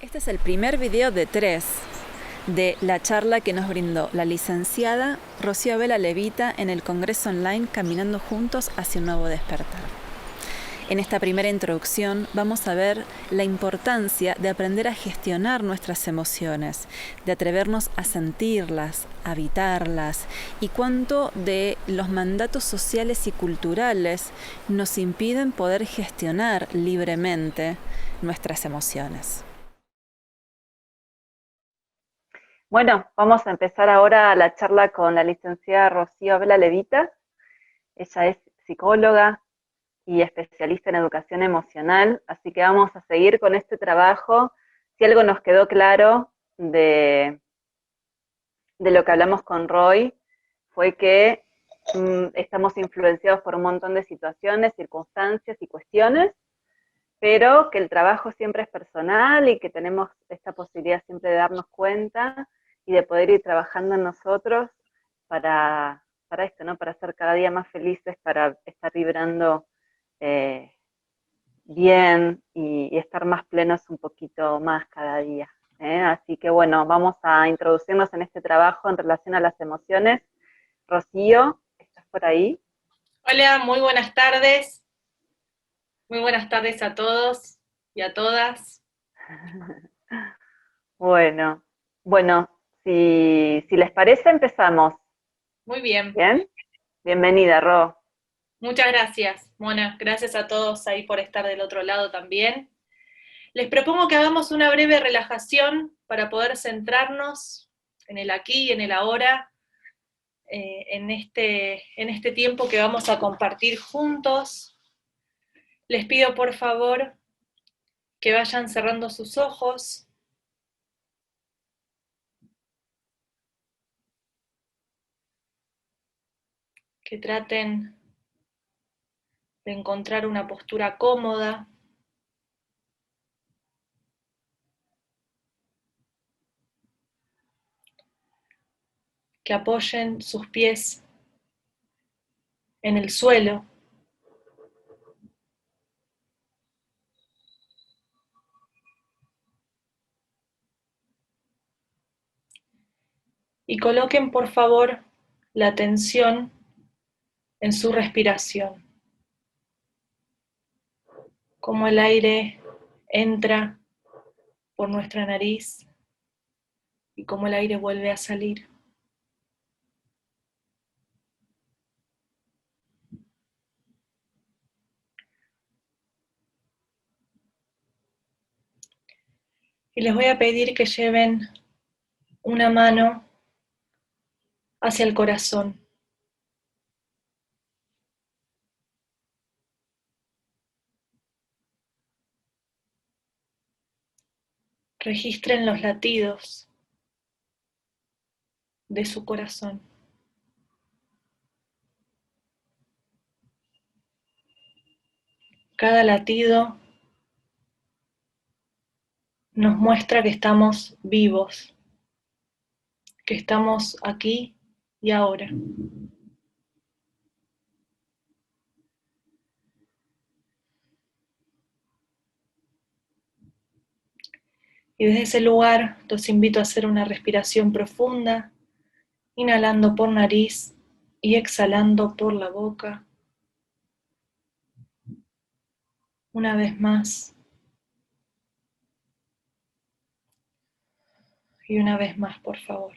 Este es el primer video de 3 de la charla que nos brindó la licenciada Rocío Abela Levita en el Congreso Online Caminando Juntos hacia un Nuevo Despertar. En esta primera introducción vamos a ver la importancia de aprender a gestionar nuestras emociones, de atrevernos a sentirlas, a habitarlas, y cuánto de los mandatos sociales y culturales nos impiden poder gestionar libremente nuestras emociones. Bueno, vamos a empezar ahora la charla con la licenciada Rocío Abela Levita. Ella es psicóloga y especialista en educación emocional, así que vamos a seguir con este trabajo. Si algo nos quedó claro de lo que hablamos con Roy, fue que estamos influenciados por un montón de situaciones, circunstancias y cuestiones, pero que el trabajo siempre es personal y que tenemos esta posibilidad siempre de darnos cuenta y de poder ir trabajando en nosotros para esto, ¿no? Para ser cada día más felices, para estar vibrando bien y estar más plenos un poquito más cada día. Así que bueno, vamos a introducirnos en este trabajo en relación a las emociones. Rocío, ¿estás por ahí? Hola, muy buenas tardes. Muy buenas tardes a todos y a todas. Bueno, si les parece, empezamos. Muy bien. ¿Bien? Bienvenida, Ro. Muchas gracias, Mona. Gracias a todos ahí por estar del otro lado también. Les propongo que hagamos una breve relajación para poder centrarnos en el aquí y en el ahora, en este tiempo que vamos a compartir juntos. Les pido por favor que vayan cerrando sus ojos. Que traten de encontrar una postura cómoda. Que apoyen sus pies en el suelo. Y coloquen por favor la atención en su respiración. Cómo el aire entra por nuestra nariz y cómo el aire vuelve a salir. Y les voy a pedir que lleven una mano hacia el corazón. Registren los latidos de su corazón. Cada latido nos muestra que estamos vivos, que estamos aquí y ahora. Y desde ese lugar los invito a hacer una respiración profunda, inhalando por nariz y exhalando por la boca. Una vez más. Y una vez más, por favor.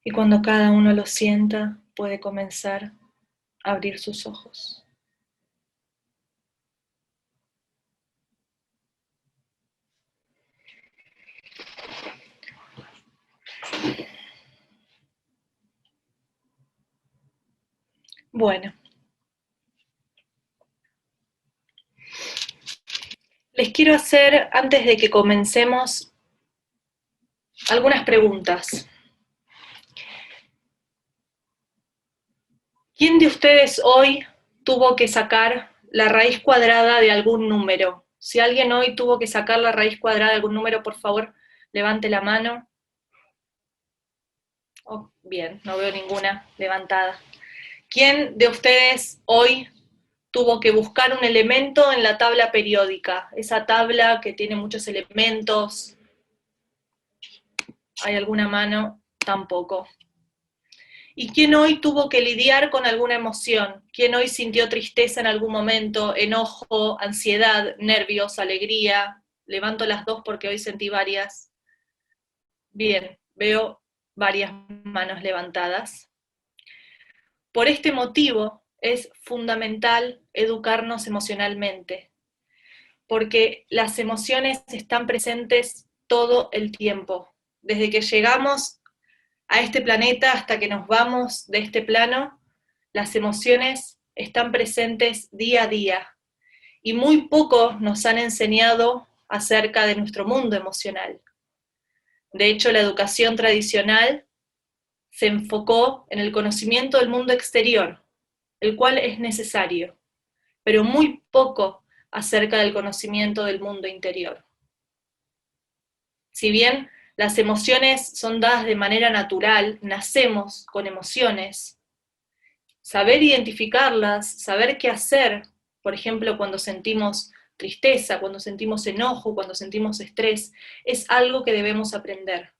Y cuando cada uno lo sienta, puede comenzar a abrir sus ojos. Bueno. Les quiero hacer, antes de que comencemos, algunas preguntas. ¿Quién de ustedes hoy tuvo que sacar la raíz cuadrada de algún número? Si alguien hoy tuvo que sacar la raíz cuadrada de algún número, por favor, levante la mano. Oh, bien, no veo ninguna levantada. ¿Quién de ustedes hoy tuvo que buscar un elemento en la tabla periódica? Esa tabla que tiene muchos elementos. ¿Hay alguna mano? Tampoco. ¿Y quién hoy tuvo que lidiar con alguna emoción? ¿Quién hoy sintió tristeza en algún momento, enojo, ansiedad, nervios, alegría? Levanto las dos porque hoy sentí varias. Bien, veo varias manos levantadas. Por este motivo es fundamental educarnos emocionalmente, porque las emociones están presentes todo el tiempo. Desde que llegamos a este planeta hasta que nos vamos de este plano, las emociones están presentes día a día, y muy poco nos han enseñado acerca de nuestro mundo emocional. De hecho, la educación tradicional se enfocó en el conocimiento del mundo exterior, el cual es necesario, pero muy poco acerca del conocimiento del mundo interior. Si bien las emociones son dadas de manera natural, nacemos con emociones, saber identificarlas, saber qué hacer, por ejemplo, cuando sentimos tristeza, cuando sentimos enojo, cuando sentimos estrés, es algo que debemos aprender.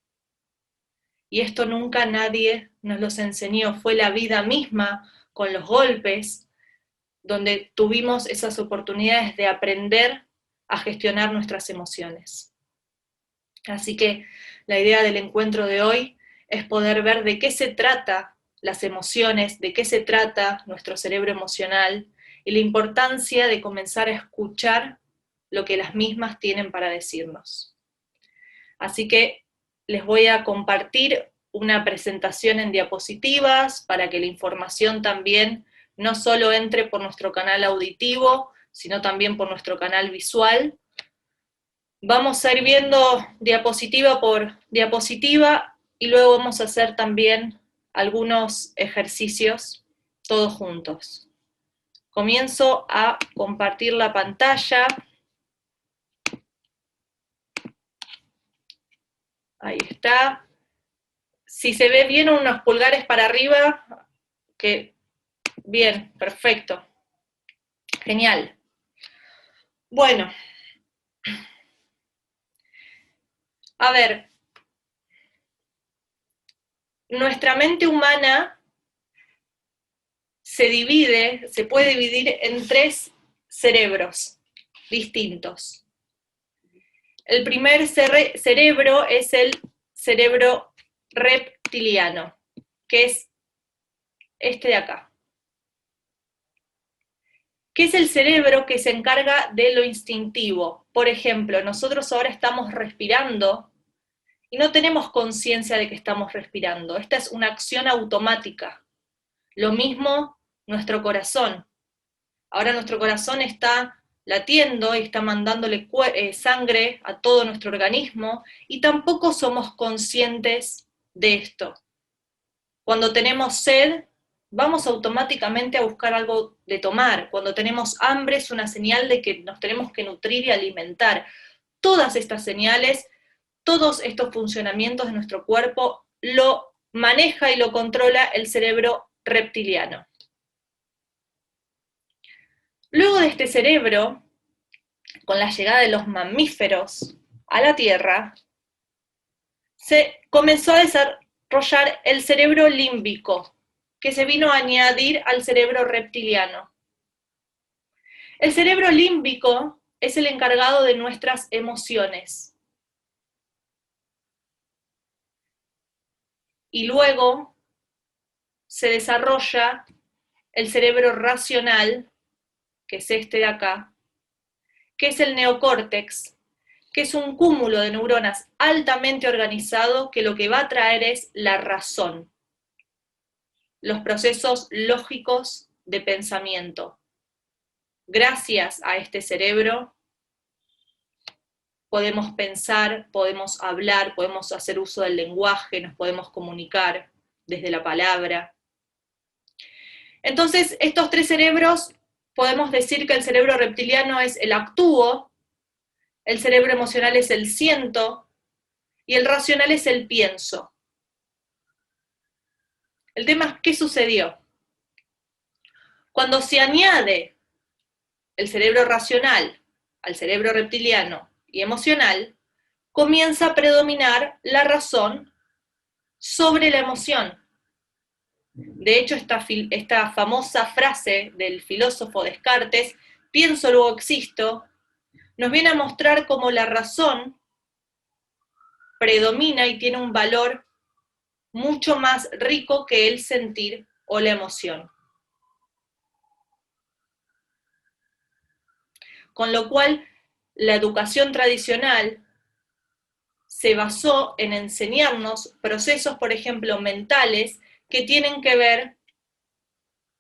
Y esto nunca nadie nos los enseñó, fue la vida misma, con los golpes, donde tuvimos esas oportunidades de aprender a gestionar nuestras emociones. Así que la idea del encuentro de hoy es poder ver de qué se trata las emociones, de qué se trata nuestro cerebro emocional, y la importancia de comenzar a escuchar lo que las mismas tienen para decirnos. Así que les voy a compartir una presentación en diapositivas para que la información también no solo entre por nuestro canal auditivo, sino también por nuestro canal visual. Vamos a ir viendo diapositiva por diapositiva y luego vamos a hacer también algunos ejercicios todos juntos. Comienzo a compartir la pantalla. Ahí está. Si se ve bien, unos pulgares para arriba, que bien, perfecto. Genial. Bueno. A ver. Nuestra mente humana se puede dividir en 3 cerebros distintos. El primer cerebro es el cerebro reptiliano, que es este de acá, que es el cerebro que se encarga de lo instintivo. Por ejemplo, nosotros ahora estamos respirando y no tenemos conciencia de que estamos respirando. Esta es una acción automática. Lo mismo nuestro corazón. Ahora nuestro corazón está latiendo y está mandándole sangre a todo nuestro organismo, y tampoco somos conscientes de esto. Cuando tenemos sed, vamos automáticamente a buscar algo de tomar. Cuando tenemos hambre es una señal de que nos tenemos que nutrir y alimentar. Todas estas señales, todos estos funcionamientos de nuestro cuerpo lo maneja y lo controla el cerebro reptiliano. Luego de este cerebro, con la llegada de los mamíferos a la Tierra, se comenzó a desarrollar el cerebro límbico, que se vino a añadir al cerebro reptiliano. El cerebro límbico es el encargado de nuestras emociones. Y luego se desarrolla el cerebro racional, que es este de acá, que es el neocórtex, que es un cúmulo de neuronas altamente organizado que lo que va a traer es la razón, los procesos lógicos de pensamiento. Gracias a este cerebro podemos pensar, podemos hablar, podemos hacer uso del lenguaje, nos podemos comunicar desde la palabra. Entonces, estos 3 cerebros, podemos decir que el cerebro reptiliano es el actúo, el cerebro emocional es el siento, y el racional es el pienso. El tema es, ¿qué sucedió? Cuando se añade el cerebro racional al cerebro reptiliano y emocional, comienza a predominar la razón sobre la emoción. De hecho, esta famosa frase del filósofo Descartes, pienso luego existo, nos viene a mostrar cómo la razón predomina y tiene un valor mucho más rico que el sentir o la emoción. Con lo cual, la educación tradicional se basó en enseñarnos procesos, por ejemplo, mentales, que tienen que ver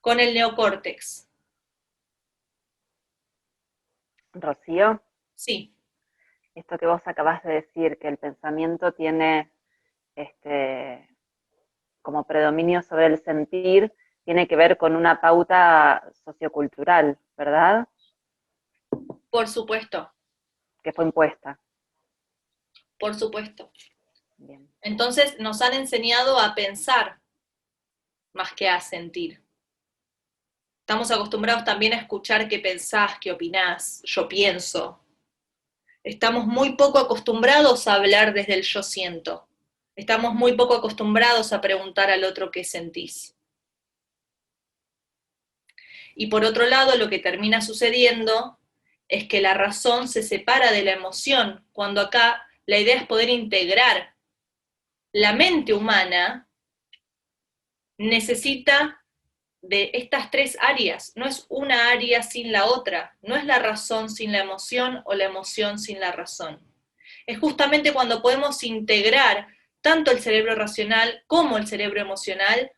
con el neocórtex. Rocío, Sí. esto que vos acabas de decir, que el pensamiento tiene como predominio sobre el sentir, tiene que ver con una pauta sociocultural, ¿verdad? Por supuesto. Que fue impuesta. Por supuesto. Bien. Entonces nos han enseñado a pensar más que a sentir. Estamos acostumbrados también a escuchar qué pensás, qué opinás, yo pienso. Estamos muy poco acostumbrados a hablar desde el yo siento. Estamos muy poco acostumbrados a preguntar al otro qué sentís. Y por otro lado, lo que termina sucediendo es que la razón se separa de la emoción, cuando acá la idea es poder integrar. La mente humana necesita de estas tres áreas, no es una área sin la otra, no es la razón sin la emoción o la emoción sin la razón. Es justamente cuando podemos integrar tanto el cerebro racional como el cerebro emocional,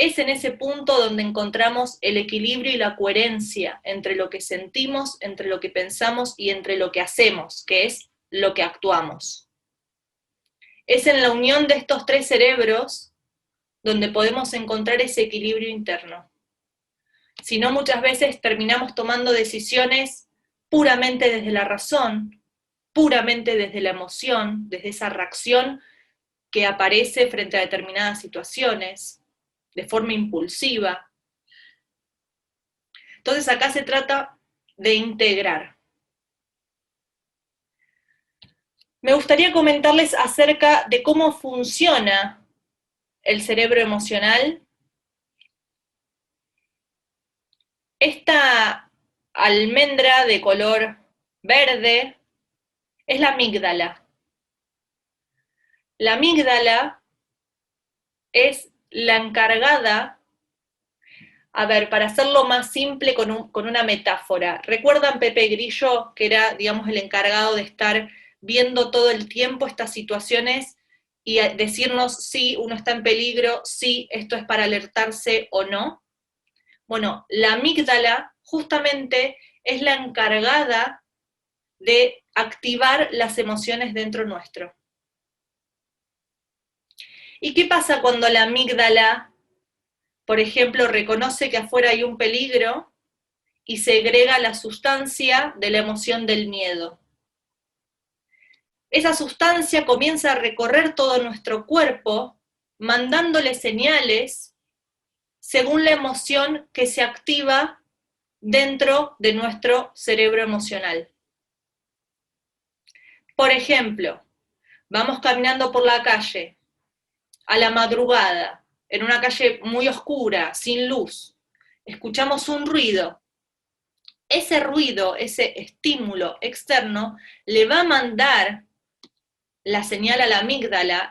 es en ese punto donde encontramos el equilibrio y la coherencia entre lo que sentimos, entre lo que pensamos y entre lo que hacemos, que es lo que actuamos. Es en la unión de estos tres cerebros donde podemos encontrar ese equilibrio interno. Si no, muchas veces terminamos tomando decisiones puramente desde la razón, puramente desde la emoción, desde esa reacción que aparece frente a determinadas situaciones, de forma impulsiva. Entonces acá se trata de integrar. Me gustaría comentarles acerca de cómo funciona el cerebro emocional. Esta almendra de color verde es la amígdala. La amígdala es la encargada, a ver, para hacerlo más simple con una metáfora. ¿Recuerdan Pepe Grillo, que era, digamos, el encargado de estar viendo todo el tiempo estas situaciones y decirnos si uno está en peligro, si esto es para alertarse o no? Bueno, la amígdala justamente es la encargada de activar las emociones dentro nuestro. ¿Y qué pasa cuando la amígdala, por ejemplo, reconoce que afuera hay un peligro y segrega la sustancia de la emoción del miedo? Esa sustancia comienza a recorrer todo nuestro cuerpo, mandándole señales según la emoción que se activa dentro de nuestro cerebro emocional. Por ejemplo, vamos caminando por la calle, a la madrugada, en una calle muy oscura, sin luz, escuchamos un ruido. Ese ruido, ese estímulo externo, le va a mandar la señal a la amígdala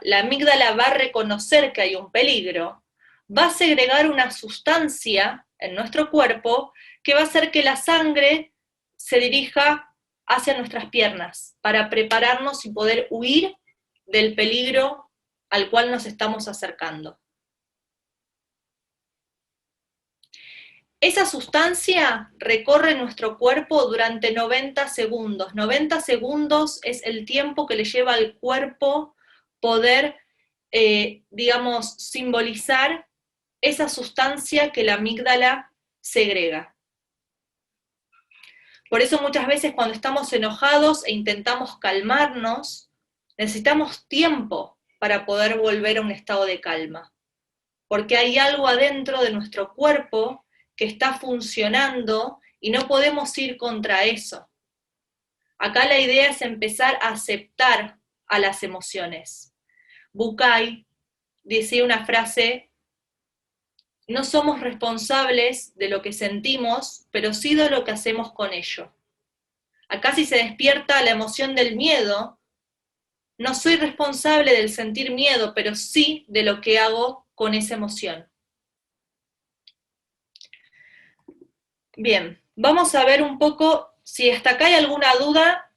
va a reconocer que hay un peligro, va a segregar una sustancia en nuestro cuerpo que va a hacer que la sangre se dirija hacia nuestras piernas para prepararnos y poder huir del peligro al cual nos estamos acercando. Esa sustancia recorre nuestro cuerpo durante 90 segundos. 90 segundos es el tiempo que le lleva al cuerpo poder, digamos, simbolizar esa sustancia que la amígdala segrega. Por eso muchas veces cuando estamos enojados e intentamos calmarnos, necesitamos tiempo para poder volver a un estado de calma. Porque hay algo adentro de nuestro cuerpo que está funcionando y no podemos ir contra eso. Acá la idea es empezar a aceptar a las emociones. Bucay decía una frase: no somos responsables de lo que sentimos, pero sí de lo que hacemos con ello. Acá si se despierta la emoción del miedo, no soy responsable del sentir miedo, pero sí de lo que hago con esa emoción. Bien, vamos a ver un poco, si hasta acá hay alguna duda,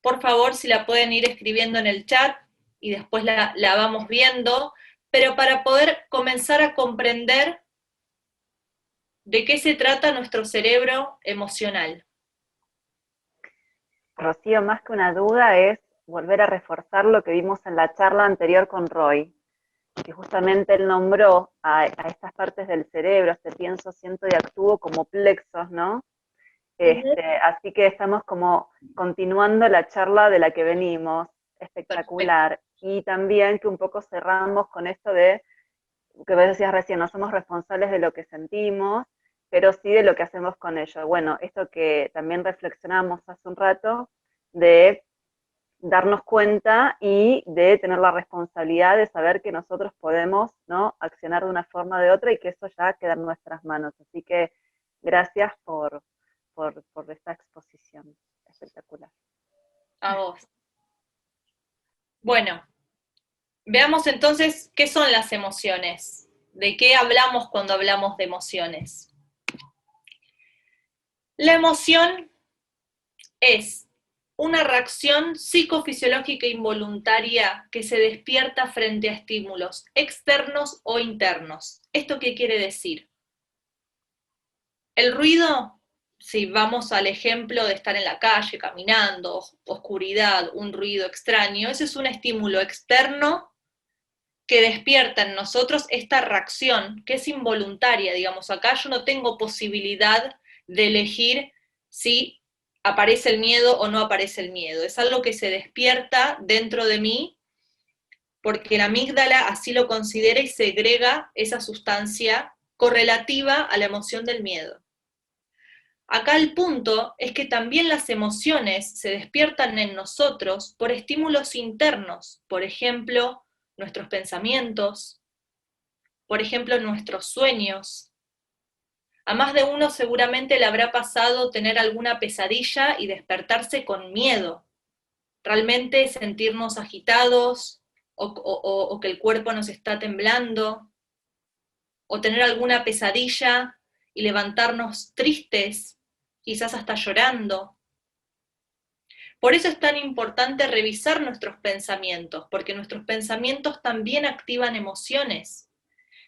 por favor, si la pueden ir escribiendo en el chat y después la vamos viendo, pero para poder comenzar a comprender de qué se trata nuestro cerebro emocional. Rocío, más que una duda es volver a reforzar lo que vimos en la charla anterior con Roy, que justamente él nombró a estas partes del cerebro, este pienso, siento y actúo como plexos, ¿no? Así que estamos como continuando la charla de la que venimos, espectacular. Y también que un poco cerramos con esto de, que vos decías recién, no somos responsables de lo que sentimos, pero sí de lo que hacemos con ello. Bueno, esto que también reflexionamos hace un rato, de darnos cuenta y de tener la responsabilidad de saber que nosotros podemos, ¿no?, accionar de una forma o de otra y que eso ya queda en nuestras manos. Así que gracias por esta exposición espectacular. A vos. Bueno, veamos entonces qué son las emociones. ¿De qué hablamos cuando hablamos de emociones? La emoción es una reacción psicofisiológica involuntaria que se despierta frente a estímulos externos o internos. ¿Esto qué quiere decir? El ruido, si vamos al ejemplo de estar en la calle, caminando, oscuridad, un ruido extraño, ese es un estímulo externo que despierta en nosotros esta reacción, que es involuntaria, digamos, acá yo no tengo posibilidad de elegir si aparece el miedo o no aparece el miedo, es algo que se despierta dentro de mí, porque la amígdala así lo considera y segrega esa sustancia correlativa a la emoción del miedo. Acá el punto es que también las emociones se despiertan en nosotros por estímulos internos, por ejemplo, nuestros pensamientos, por ejemplo, nuestros sueños. A más de uno seguramente le habrá pasado tener alguna pesadilla y despertarse con miedo, realmente sentirnos agitados o que el cuerpo nos está temblando, o tener alguna pesadilla y levantarnos tristes, quizás hasta llorando. Por eso es tan importante revisar nuestros pensamientos, porque nuestros pensamientos también activan emociones.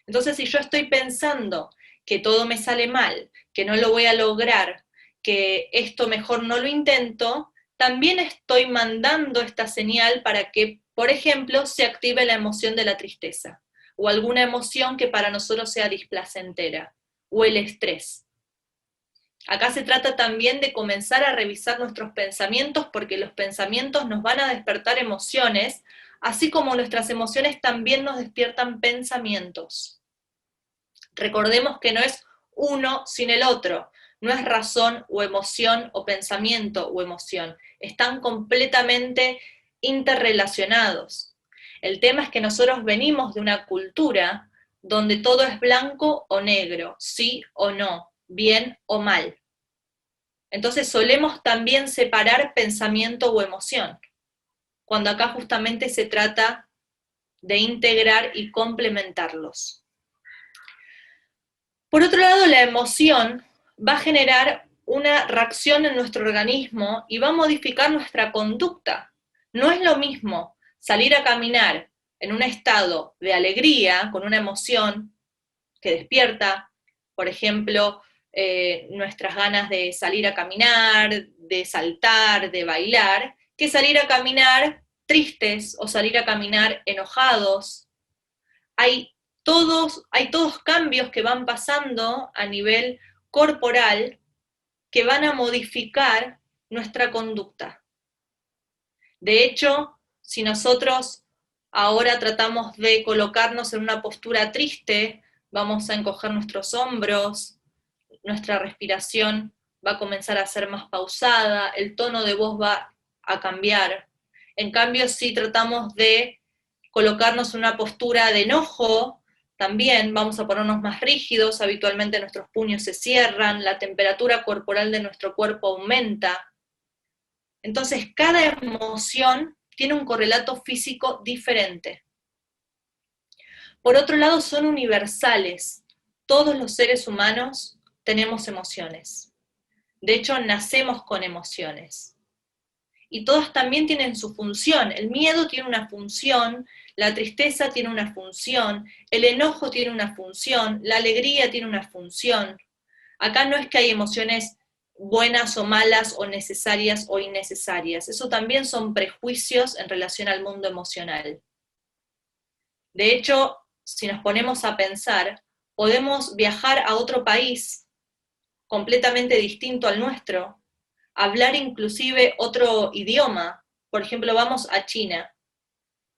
Entonces, si yo estoy pensando que todo me sale mal, que no lo voy a lograr, que esto mejor no lo intento, también estoy mandando esta señal para que, por ejemplo, se active la emoción de la tristeza, o alguna emoción que para nosotros sea displacentera, o el estrés. Acá se trata también de comenzar a revisar nuestros pensamientos, porque los pensamientos nos van a despertar emociones, así como nuestras emociones también nos despiertan pensamientos. Recordemos que no es uno sin el otro, no es razón o emoción o pensamiento o emoción, están completamente interrelacionados. El tema es que nosotros venimos de una cultura donde todo es blanco o negro, sí o no, bien o mal. Entonces solemos también separar pensamiento o emoción, cuando acá justamente se trata de integrar y complementarlos. Por otro lado, la emoción va a generar una reacción en nuestro organismo y va a modificar nuestra conducta. No es lo mismo salir a caminar en un estado de alegría, con una emoción que despierta, por ejemplo, nuestras ganas de salir a caminar, de saltar, de bailar, que salir a caminar tristes o salir a caminar enojados. Hay todos cambios que van pasando a nivel corporal que van a modificar nuestra conducta. De hecho, si nosotros ahora tratamos de colocarnos en una postura triste, vamos a encoger nuestros hombros, nuestra respiración va a comenzar a ser más pausada, el tono de voz va a cambiar. En cambio, si tratamos de colocarnos en una postura de enojo, también vamos a ponernos más rígidos, habitualmente nuestros puños se cierran, la temperatura corporal de nuestro cuerpo aumenta. Entonces, cada emoción tiene un correlato físico diferente. Por otro lado, son universales. Todos los seres humanos tenemos emociones. De hecho, nacemos con emociones. Y todas también tienen su función. El miedo tiene una función, la tristeza tiene una función, el enojo tiene una función, la alegría tiene una función. Acá no es que hay emociones buenas o malas o necesarias o innecesarias. Eso también son prejuicios en relación al mundo emocional. De hecho, si nos ponemos a pensar, podemos viajar a otro país completamente distinto al nuestro, hablar inclusive otro idioma. Por ejemplo, vamos a China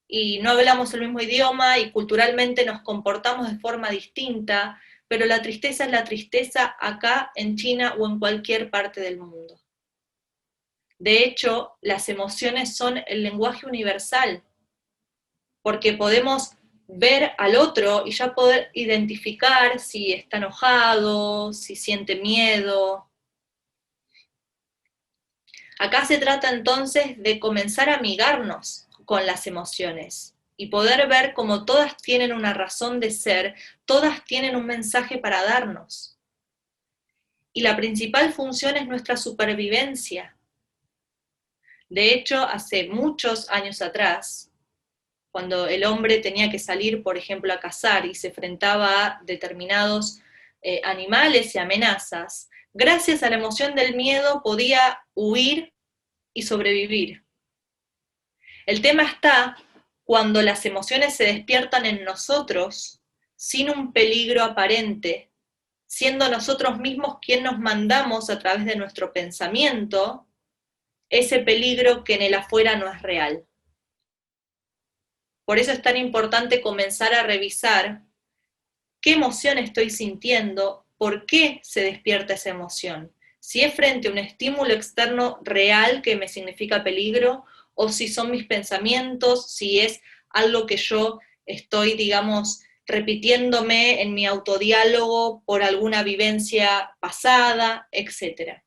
y no hablamos el mismo idioma y culturalmente nos comportamos de forma distinta, pero la tristeza es la tristeza acá en China o en cualquier parte del mundo. De hecho, las emociones son el lenguaje universal, porque podemos ver al otro y ya poder identificar si está enojado, si siente miedo. Acá se trata entonces de comenzar a amigarnos con las emociones y poder ver cómo todas tienen una razón de ser, todas tienen un mensaje para darnos. Y la principal función es nuestra supervivencia. De hecho, hace muchos años atrás, cuando el hombre tenía que salir, por ejemplo, a cazar y se enfrentaba a determinados animales y amenazas, gracias a la emoción del miedo podía huir y sobrevivir. El tema está cuando las emociones se despiertan en nosotros sin un peligro aparente, siendo nosotros mismos quien nos mandamos a través de nuestro pensamiento ese peligro que en el afuera no es real. Por eso es tan importante comenzar a revisar qué emoción estoy sintiendo, por qué se despierta esa emoción. Si es frente a un estímulo externo real que me significa peligro, o si son mis pensamientos, si es algo que yo estoy, digamos, repitiéndome en mi autodiálogo por alguna vivencia pasada, etc.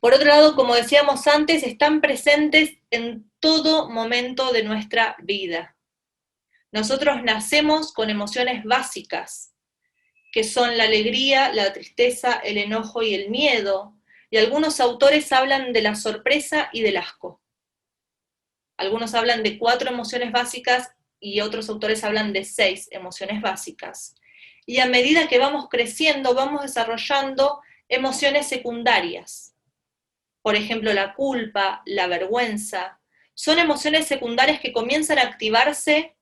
Por otro lado, como decíamos antes, están presentes en todo momento de nuestra vida. Nosotros nacemos con emociones básicas, que son la alegría, la tristeza, el enojo y el miedo, y algunos autores hablan de la sorpresa y del asco. Algunos hablan de 4 emociones básicas y otros autores hablan de 6 emociones básicas. Y a medida que vamos creciendo, vamos desarrollando emociones secundarias. Por ejemplo, la culpa, la vergüenza, son emociones secundarias que comienzan a activarse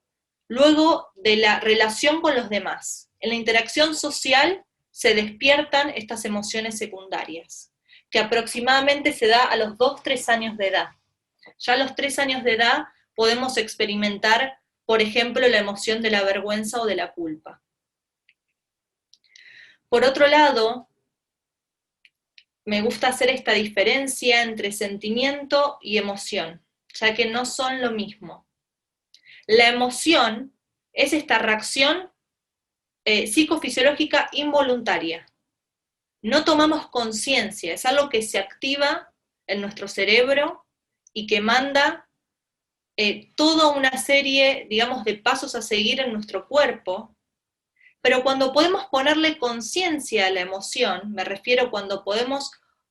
luego de la relación con los demás. En la interacción social se despiertan estas emociones secundarias, que aproximadamente se da a los 2-3 años de edad. Ya a los 3 años de edad podemos experimentar, por ejemplo, la emoción de la vergüenza o de la culpa. Por otro lado, me gusta hacer esta diferencia entre sentimiento y emoción, ya que no son lo mismo. La emoción es esta reacción psicofisiológica involuntaria. No tomamos conciencia, es algo que se activa en nuestro cerebro y que manda toda una serie, digamos, de pasos a seguir en nuestro cuerpo, pero cuando podemos ponerle conciencia a la emoción, me refiero cuando podemos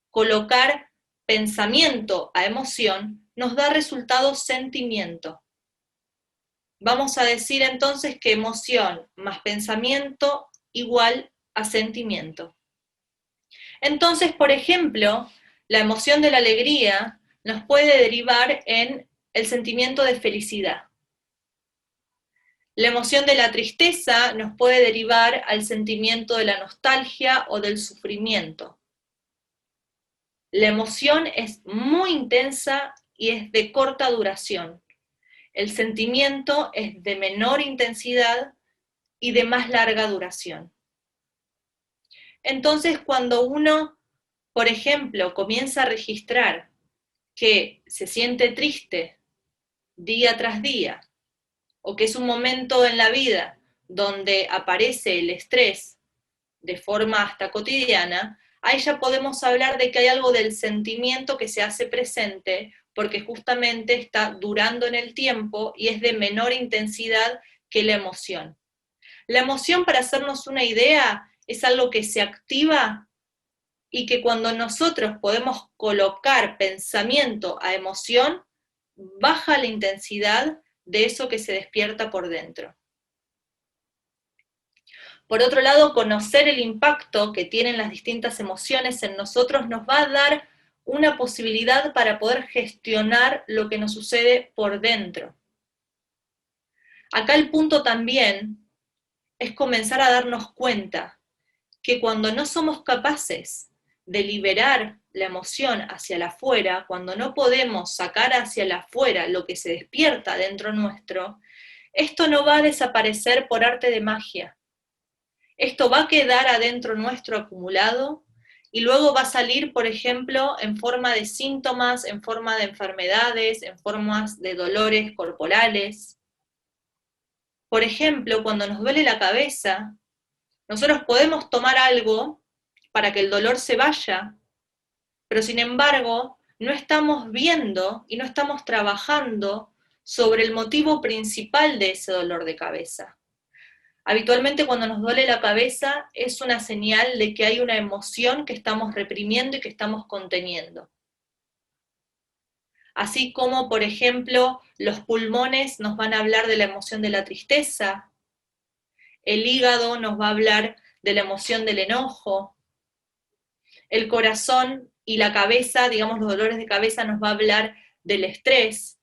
colocar pensamiento a emoción, nos da resultado sentimiento. Vamos a decir entonces que emoción más pensamiento igual a sentimiento. Entonces, por ejemplo, la emoción de la alegría nos puede derivar en el sentimiento de felicidad. La emoción de la tristeza nos puede derivar al sentimiento de la nostalgia o del sufrimiento. La emoción es muy intensa y es de corta duración. El sentimiento es de menor intensidad y de más larga duración. Entonces, cuando uno, por ejemplo, comienza a registrar que se siente triste día tras día, o que es un momento en la vida donde aparece el estrés de forma hasta cotidiana, ahí ya podemos hablar de que hay algo del sentimiento que se hace presente, porque justamente está durando en el tiempo y es de menor intensidad que la emoción. La emoción, para hacernos una idea, es algo que se activa y que cuando nosotros podemos colocar pensamiento a emoción, baja la intensidad de eso que se despierta por dentro. Por otro lado, conocer el impacto que tienen las distintas emociones en nosotros nos va a dar una posibilidad para poder gestionar lo que nos sucede por dentro. Acá el punto también es comenzar a darnos cuenta que cuando no somos capaces de liberar la emoción hacia el afuera, cuando no podemos sacar hacia el afuera lo que se despierta dentro nuestro, esto no va a desaparecer por arte de magia. Esto va a quedar adentro nuestro acumulado y luego va a salir, por ejemplo, en forma de síntomas, en forma de enfermedades, en formas de dolores corporales. Por ejemplo, cuando nos duele la cabeza, nosotros podemos tomar algo para que el dolor se vaya, pero sin embargo, no estamos viendo y no estamos trabajando sobre el motivo principal de ese dolor de cabeza. Habitualmente cuando nos duele la cabeza es una señal de que hay una emoción que estamos reprimiendo y que estamos conteniendo. Así como, por ejemplo, los pulmones nos van a hablar de la emoción de la tristeza, el hígado nos va a hablar de la emoción del enojo, el corazón y la cabeza, digamos los dolores de cabeza, nos va a hablar del estrés,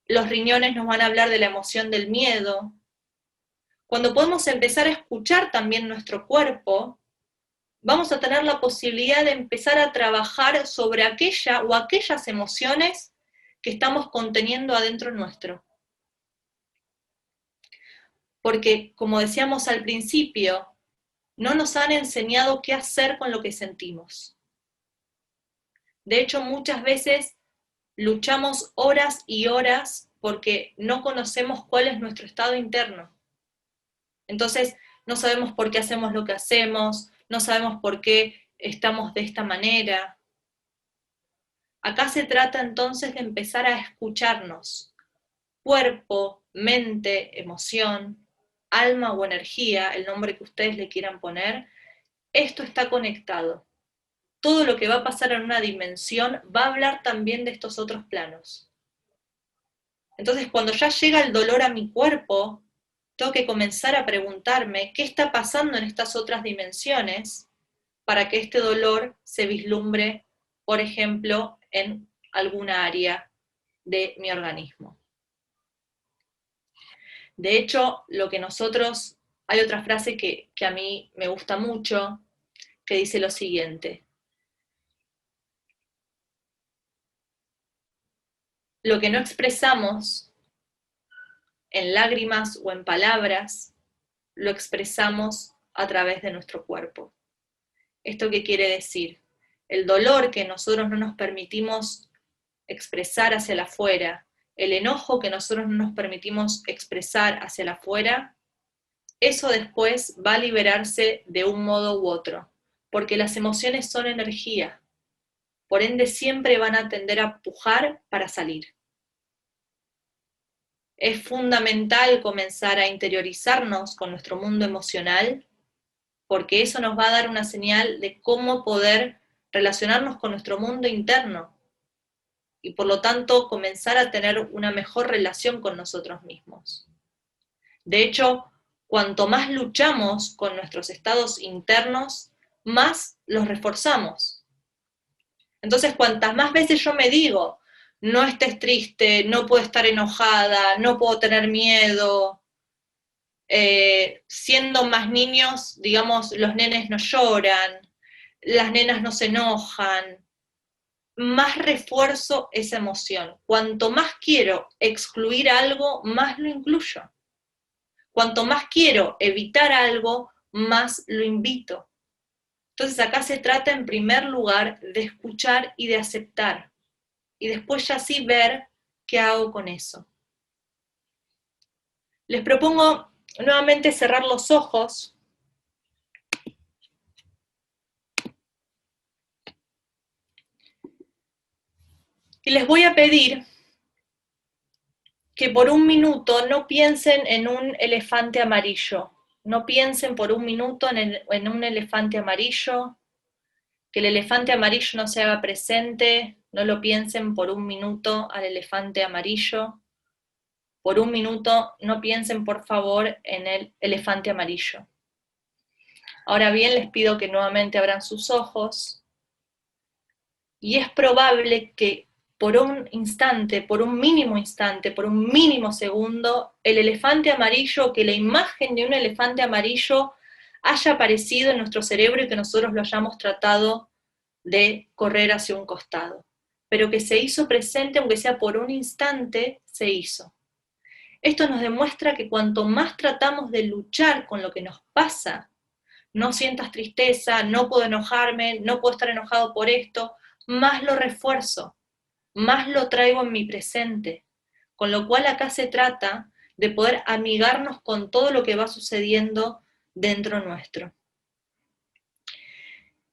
los riñones nos van a hablar de la emoción del miedo. Cuando podemos empezar a escuchar también nuestro cuerpo, vamos a tener la posibilidad de empezar a trabajar sobre aquella o aquellas emociones que estamos conteniendo adentro nuestro. Porque, como decíamos al principio, no nos han enseñado qué hacer con lo que sentimos. De hecho, muchas veces luchamos horas y horas porque no conocemos cuál es nuestro estado interno. Entonces, no sabemos por qué hacemos lo que hacemos, no sabemos por qué estamos de esta manera. Acá se trata entonces de empezar a escucharnos. Cuerpo, mente, emoción, alma o energía, el nombre que ustedes le quieran poner, esto está conectado. Todo lo que va a pasar en una dimensión va a hablar también de estos otros planos. Entonces, cuando ya llega el dolor a mi cuerpo, tengo que comenzar a preguntarme qué está pasando en estas otras dimensiones para que este dolor se vislumbre, por ejemplo, en alguna área de mi organismo. De hecho, hay otra frase que a mí me gusta mucho, que dice lo siguiente: lo que no expresamos en lágrimas o en palabras, lo expresamos a través de nuestro cuerpo. ¿Esto qué quiere decir? El dolor que nosotros no nos permitimos expresar hacia el afuera, el enojo que nosotros no nos permitimos expresar hacia el afuera, eso después va a liberarse de un modo u otro, porque las emociones son energía, por ende siempre van a tender a pujar para salir. Es fundamental comenzar a interiorizarnos con nuestro mundo emocional, porque eso nos va a dar una señal de cómo poder relacionarnos con nuestro mundo interno y por lo tanto comenzar a tener una mejor relación con nosotros mismos. De hecho, cuanto más luchamos con nuestros estados internos, más los reforzamos. Entonces, cuantas más veces yo me digo, no estés triste, no puedo estar enojada, no puedo tener miedo, siendo más niños, digamos, los nenes no lloran, las nenas no se enojan, más refuerzo esa emoción. Cuanto más quiero excluir algo, más lo incluyo. Cuanto más quiero evitar algo, más lo invito. Entonces acá se trata en primer lugar de escuchar y de aceptar, y después ya sí ver qué hago con eso. Les propongo nuevamente cerrar los ojos. Y les voy a pedir que por un minuto no piensen en un elefante amarillo. No piensen por un minuto en un elefante amarillo, que el elefante amarillo no se haga presente, no lo piensen por un minuto al elefante amarillo. Por un minuto no piensen por favor en el elefante amarillo. Ahora bien, les pido que nuevamente abran sus ojos, y es probable que por un instante, por un mínimo segundo, el elefante amarillo, que la imagen de un elefante amarillo haya aparecido en nuestro cerebro y que nosotros lo hayamos tratado de correr hacia un costado. Pero que se hizo presente, aunque sea por un instante, se hizo. Esto nos demuestra que cuanto más tratamos de luchar con lo que nos pasa, no sientas tristeza, no puedo enojarme, no puedo estar enojado por esto, más lo refuerzo, más lo traigo en mi presente. Con lo cual acá se trata de poder amigarnos con todo lo que va sucediendo dentro nuestro.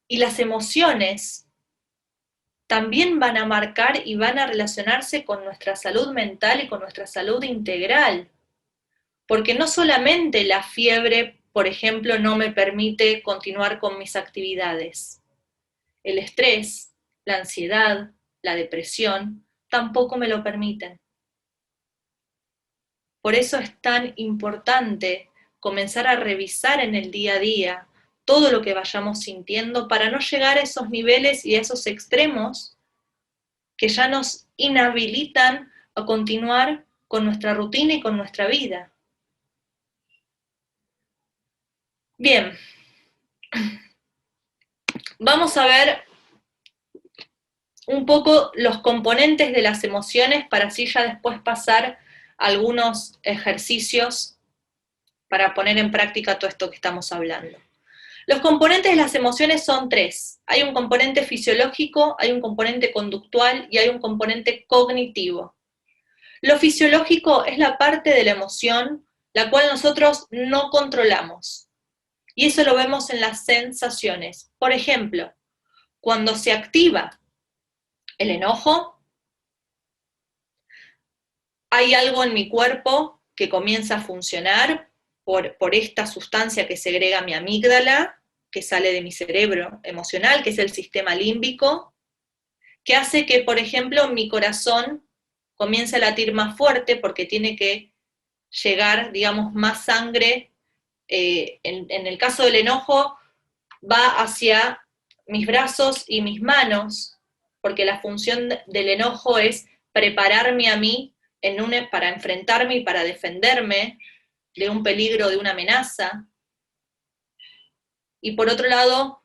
Y las emociones también van a marcar y van a relacionarse con nuestra salud mental y con nuestra salud integral. Porque no solamente la fiebre, por ejemplo, no me permite continuar con mis actividades. El estrés, la ansiedad, la depresión, tampoco me lo permiten. Por eso es tan importante comenzar a revisar en el día a día todo lo que vayamos sintiendo para no llegar a esos niveles y a esos extremos que ya nos inhabilitan a continuar con nuestra rutina y con nuestra vida. Bien, vamos a ver un poco los componentes de las emociones para así ya después pasar a algunos ejercicios para poner en práctica todo esto que estamos hablando. Los componentes de las emociones son tres. Hay un componente fisiológico, hay un componente conductual y hay un componente cognitivo. Lo fisiológico es la parte de la emoción la cual nosotros no controlamos. Y eso lo vemos en las sensaciones. Por ejemplo, cuando se activa el enojo, hay algo en mi cuerpo que comienza a funcionar por esta sustancia que segrega mi amígdala, que sale de mi cerebro emocional, que es el sistema límbico, que hace que, por ejemplo, mi corazón comience a latir más fuerte porque tiene que llegar, digamos, más sangre. En el caso del enojo, va hacia mis brazos y mis manos, porque la función del enojo es prepararme a mí para enfrentarme y para defenderme de un peligro, de una amenaza. Y por otro lado,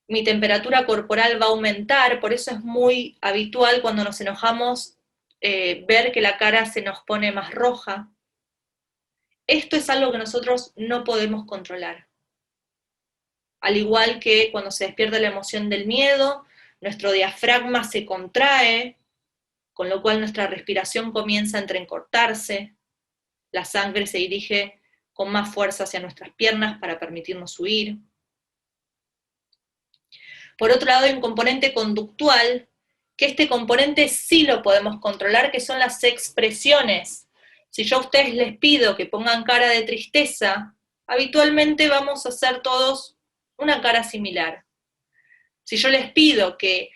mi temperatura corporal va a aumentar, por eso es muy habitual cuando nos enojamos ver que la cara se nos pone más roja. Esto es algo que nosotros no podemos controlar. Al igual que cuando se despierta la emoción del miedo, nuestro diafragma se contrae, con lo cual nuestra respiración comienza a entrecortarse, la sangre se dirige con más fuerza hacia nuestras piernas para permitirnos huir. Por otro lado, hay un componente conductual, que este componente sí lo podemos controlar, que son las expresiones. Si yo a ustedes les pido que pongan cara de tristeza, habitualmente vamos a hacer todos una cara similar. Si yo les pido que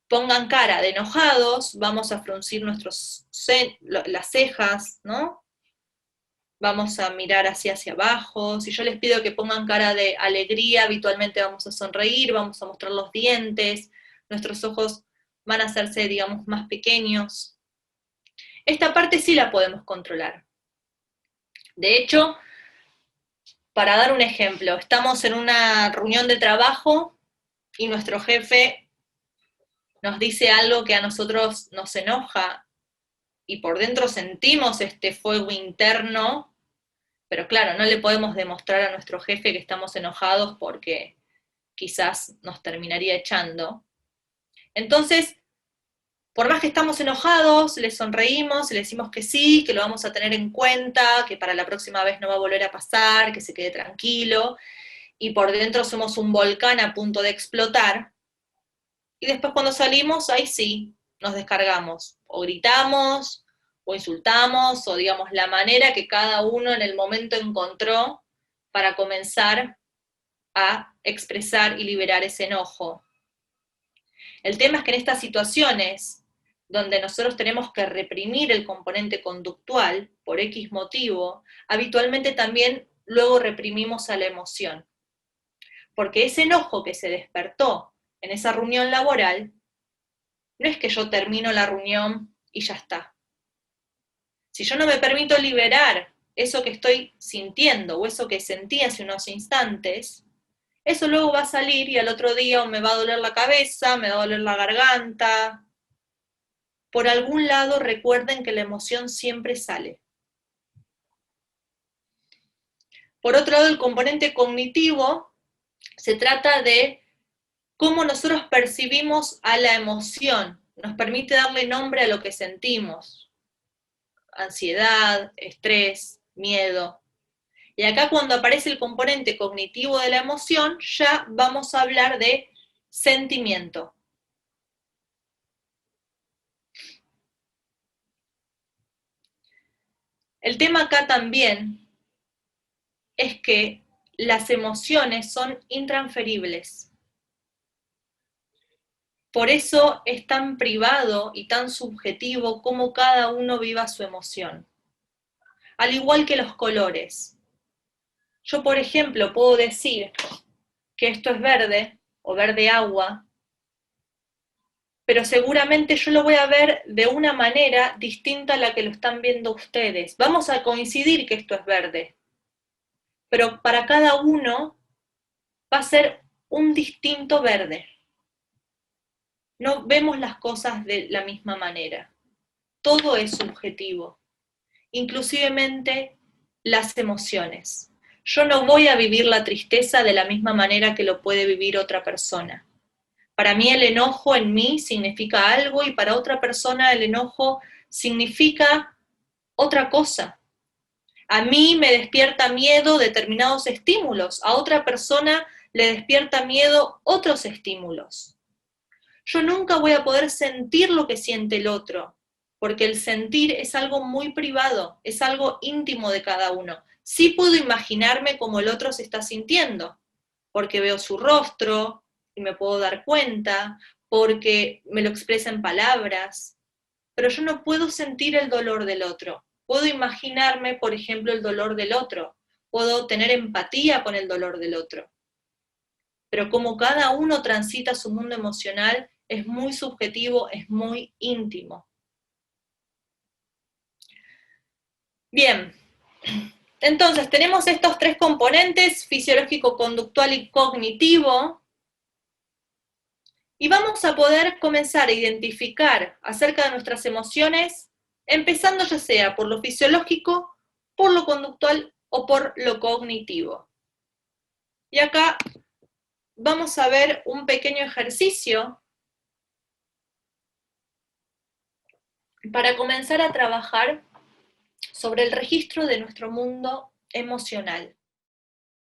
pongan cara de enojados, vamos a fruncir las cejas, ¿no? Vamos a mirar hacia abajo. Si yo les pido que pongan cara de alegría, habitualmente vamos a sonreír, vamos a mostrar los dientes, nuestros ojos van a hacerse, digamos, más pequeños. Esta parte sí la podemos controlar. De hecho, para dar un ejemplo, estamos en una reunión de trabajo y nuestro jefe nos dice algo que a nosotros nos enoja y por dentro sentimos este fuego interno Pero claro, no le podemos demostrar a nuestro jefe que estamos enojados porque quizás nos terminaría echando. Entonces, por más que estamos enojados, le sonreímos, le decimos que sí, que lo vamos a tener en cuenta, que para la próxima vez no va a volver a pasar, que se quede tranquilo, y por dentro somos un volcán a punto de explotar, y después cuando salimos, ahí sí, nos descargamos, o gritamos, o insultamos, o digamos la manera que cada uno en el momento encontró para comenzar a expresar y liberar ese enojo. El tema es que en estas situaciones donde nosotros tenemos que reprimir el componente conductual por X motivo, habitualmente también luego reprimimos a la emoción. Porque ese enojo que se despertó en esa reunión laboral, no es que yo termino la reunión y ya está. Si yo no me permito liberar eso que estoy sintiendo o eso que sentí hace unos instantes, eso luego va a salir y al otro día o me va a doler la cabeza, me va a doler la garganta. Por algún lado recuerden que la emoción siempre sale. Por otro lado, el componente cognitivo se trata de cómo nosotros percibimos a la emoción. Nos permite darle nombre a lo que sentimos. Ansiedad, estrés, miedo. Y acá cuando aparece el componente cognitivo de la emoción, ya vamos a hablar de sentimiento. El tema acá también es que las emociones son intransferibles. Por eso es tan privado y tan subjetivo cómo cada uno viva su emoción. Al igual que los colores. Yo, por ejemplo, puedo decir que esto es verde o verde agua, pero seguramente yo lo voy a ver de una manera distinta a la que lo están viendo ustedes. Vamos a coincidir que esto es verde, pero para cada uno va a ser un distinto verde. No vemos las cosas de la misma manera. Todo es subjetivo, inclusivemente las emociones. Yo no voy a vivir la tristeza de la misma manera que lo puede vivir otra persona. Para mí el enojo en mí significa algo y para otra persona el enojo significa otra cosa. A mí me despierta miedo determinados estímulos, a otra persona le despierta miedo otros estímulos. Yo nunca voy a poder sentir lo que siente el otro, porque el sentir es algo muy privado, es algo íntimo de cada uno. Sí puedo imaginarme cómo el otro se está sintiendo, porque veo su rostro y me puedo dar cuenta, porque me lo expresa en palabras, pero yo no puedo sentir el dolor del otro. Puedo imaginarme, por ejemplo, el dolor del otro, puedo tener empatía con el dolor del otro. Pero como cada uno transita su mundo emocional, es muy subjetivo, es muy íntimo. Bien, entonces tenemos estos tres componentes, fisiológico, conductual y cognitivo, y vamos a poder comenzar a identificar acerca de nuestras emociones, empezando ya sea por lo fisiológico, por lo conductual o por lo cognitivo. Y acá vamos a ver un pequeño ejercicio para comenzar a trabajar sobre el registro de nuestro mundo emocional.